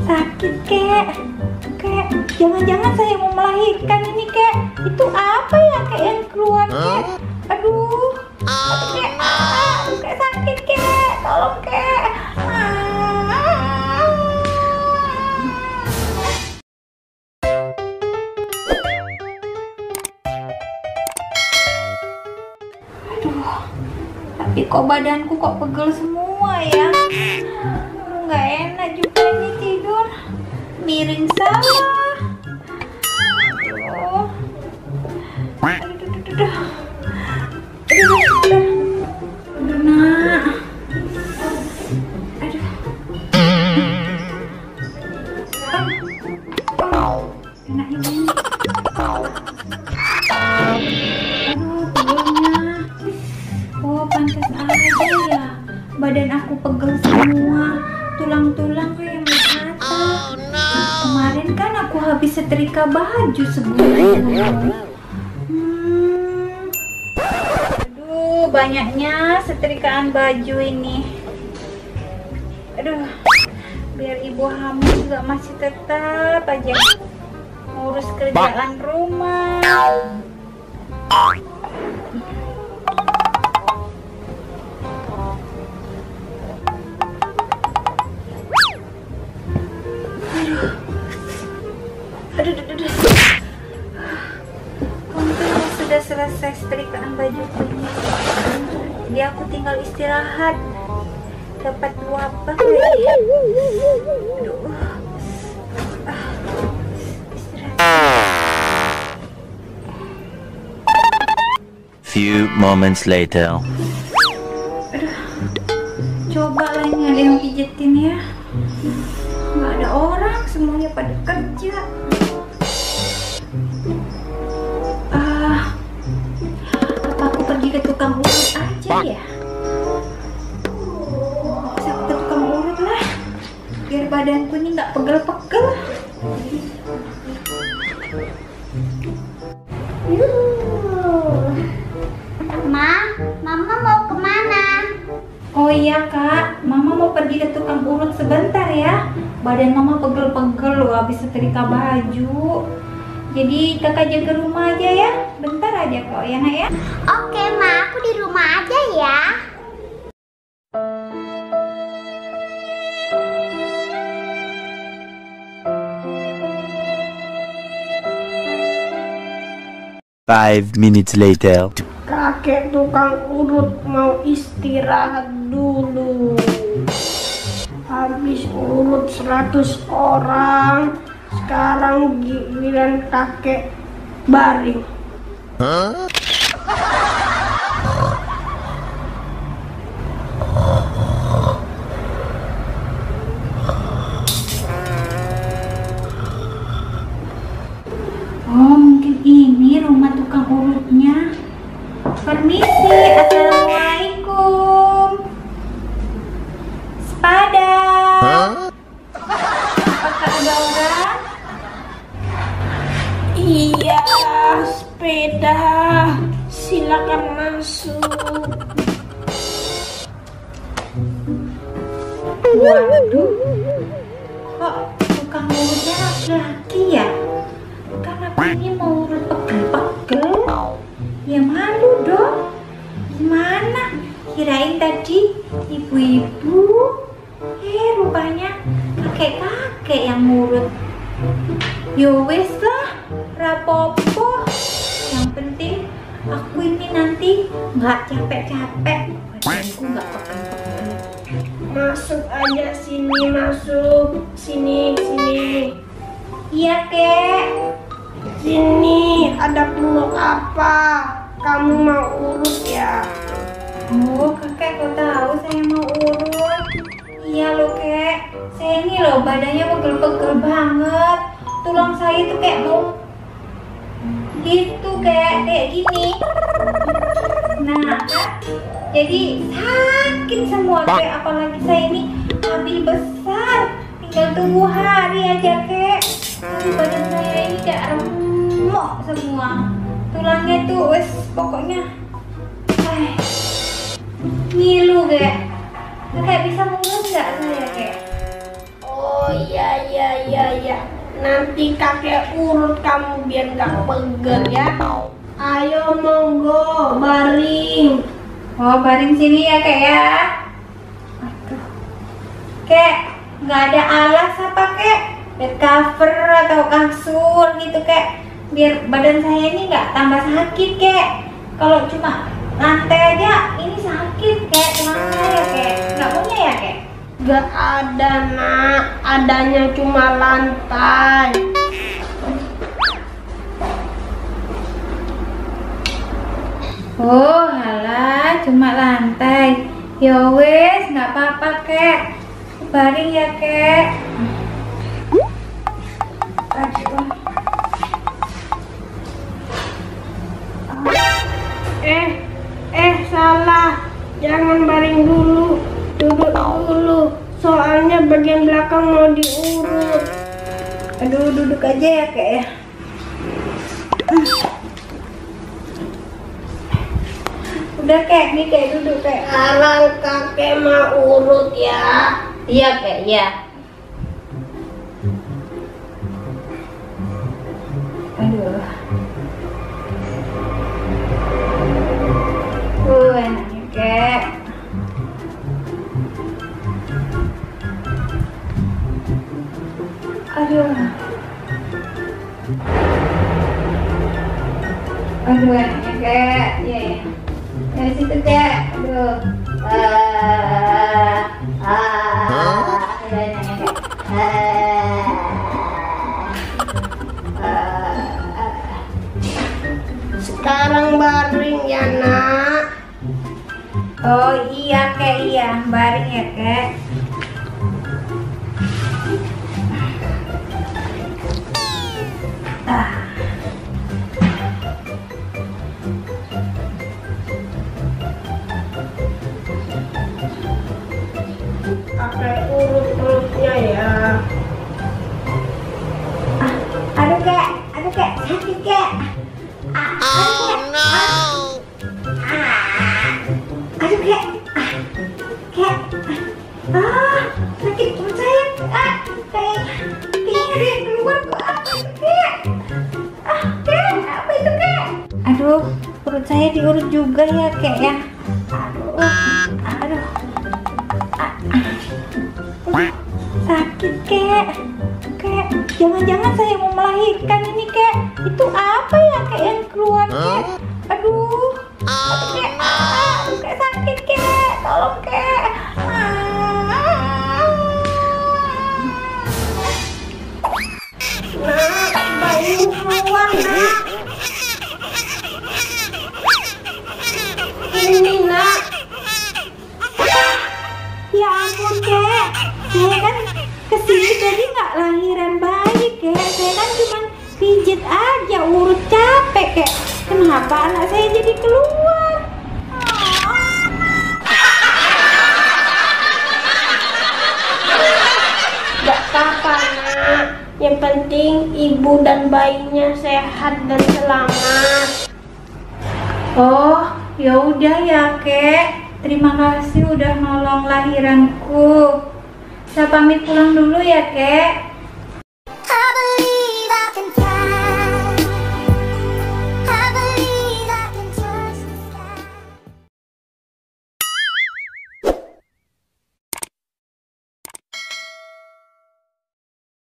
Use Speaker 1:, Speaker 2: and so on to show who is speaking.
Speaker 1: Sakit kek. Kek, jangan-jangan saya mau melahirkan ini kek. Itu apa ya kek yang keluar kek? Aduh, kek, kek sakit kek. Tolong kek. Aduh, tapi kok badanku kok pegel semua ya? Nggak enak juga nih tidur, miring salah. Aduh nak, enak ini. Pegelnya. Oh pantas aja ya, badan aku pegel semua. Tulang-tulang kayak patah. Kemarin kan aku habis setrika baju sebulan. Aduh, banyaknya setrikaan baju ini. Aduh, biar ibu hamil juga masih tetap aja ngurus kerjaan rumah. Aduh. Untungnya sudah selesai setrikaan baju ini. Jadi aku tinggal istirahat. Dapat luapan. Aduh.
Speaker 2: Few moments later.
Speaker 1: Aduh. Coba lah ini ada yang pijetin ya. Nggak ada orang, semuanya pada kerja. Apa aku pergi ke tukang urut aja ya? Bisa ke tukang urut lah, biar badanku ini nggak pegel-pegel.
Speaker 3: Mama mau kemana?
Speaker 1: Oh iya kak, mama mau pergi ke tukang urut sebentar ya. Badan mama pegel-pegel loh habis setrika baju. Jadi kakak jaga rumah aja ya. Bentar aja kok ya nak ya.
Speaker 3: Oke Ma, aku di rumah aja ya.
Speaker 2: Five minutes later.
Speaker 4: Kakek tukang urut mau istirahat dulu. Habis urut 100 orang, sekarang giliran kakek baring.
Speaker 1: Oh mungkin ini rumah tukang urutnya. Permisi, assalamualaikum. Sepada. Apakah ada orang?
Speaker 4: Iya, sepeda. Silakan masuk.
Speaker 1: Waduh, kok tukang urutnya laki-laki ya? Kan aku ini mau urut pegel-pegel. Ya malu dong. Gimana? Kirain tadi ibu-ibu. Rupanya kakek-kakek yang ngurut. Yo wes lah, rapopo. Yang penting aku ini nanti nggak capek-capek. Badanku nggak pegel-pegel.
Speaker 4: Masuk aja sini, masuk. Sini.
Speaker 1: Iya kek.
Speaker 4: Sini, ada perlu apa? Kamu mau urut ya?
Speaker 1: Oh kakek kok tahu saya mau urut? Iya loh kek, saya ini loh badannya pegel-pegel banget. Tulang saya tuh kayak mau gitu kayak gini. Nah kak, jadi sakit semua kek. Apalagi saya ini habis besar, tinggal tunggu hari aja kek. Tapi badan saya ini kayak remuk semua. Tulangnya tuh wes pokoknya ngilu kek. Kakek bisa ngurut nggak saya kek?
Speaker 4: Oh iya. Nanti kakek urut kamu biar gak peger ya. Ayo monggo baring.
Speaker 1: Oh, baring sini ya kek ya. Aduh. Kek, nggak ada alas apa kek? Bed cover atau kasur gitu kek. Biar badan saya ini nggak tambah sakit kek. Kalau cuma lantai aja ini sakit kek. Tulang saya kek. Nggak punya ya kek?
Speaker 4: Gak ada nak, adanya cuma lantai.
Speaker 1: Oh, halah, cuma lantai. Ya wes, nggak apa-apa kek. Baring ya kek. Aduh.
Speaker 4: Salah. Jangan baring dulu. Duduk dulu. Soalnya bagian belakang mau diurut.
Speaker 1: Aduh, duduk aja ya kek ya. Udah kek, nih kek duduk kek.
Speaker 4: Sekarang kakek mau urut ya.
Speaker 1: Iya kek, iya. Aduh. Enaknya kek. Aduh. Aduh, enaknya kek. Iya ya. Dari situ kek. Aduh. Aduh, enaknya kek.
Speaker 4: Sekarang baring ya nak.
Speaker 1: Oh iya kek, iya. Baring ya kek.
Speaker 4: Kakek urut perutnya ya.
Speaker 1: Aduh kek, sakit kek. Aduh kek, kek. Sakit perut saya. Kayak ada yang keluar kok. Apa itu kek? Kek, apa itu kek? Aduh, perut saya diurut juga ya kek ya. Aduh. Sakit kek. Kek, jangan-jangan saya mau melahirkan ini kek. Itu apa ya kek yang keluar kek? Aduh kek, kek sakit kek. Tolong kek.
Speaker 4: Nak, bayi keluar nak. Ini nak.
Speaker 1: Ya ampun kek, saya kan kesini tadi nggak lahiran bayi kek. Saya kan cuma pijit aja, urut capek kek. Kenapa anak saya jadi keluar?
Speaker 4: Gak apa-apa nak. Yang penting ibu dan bayinya sehat dan selamat.
Speaker 1: Oh, ya udah ya kek. Terima kasih udah nolong lahiranku. Saya pamit pulang dulu ya kek.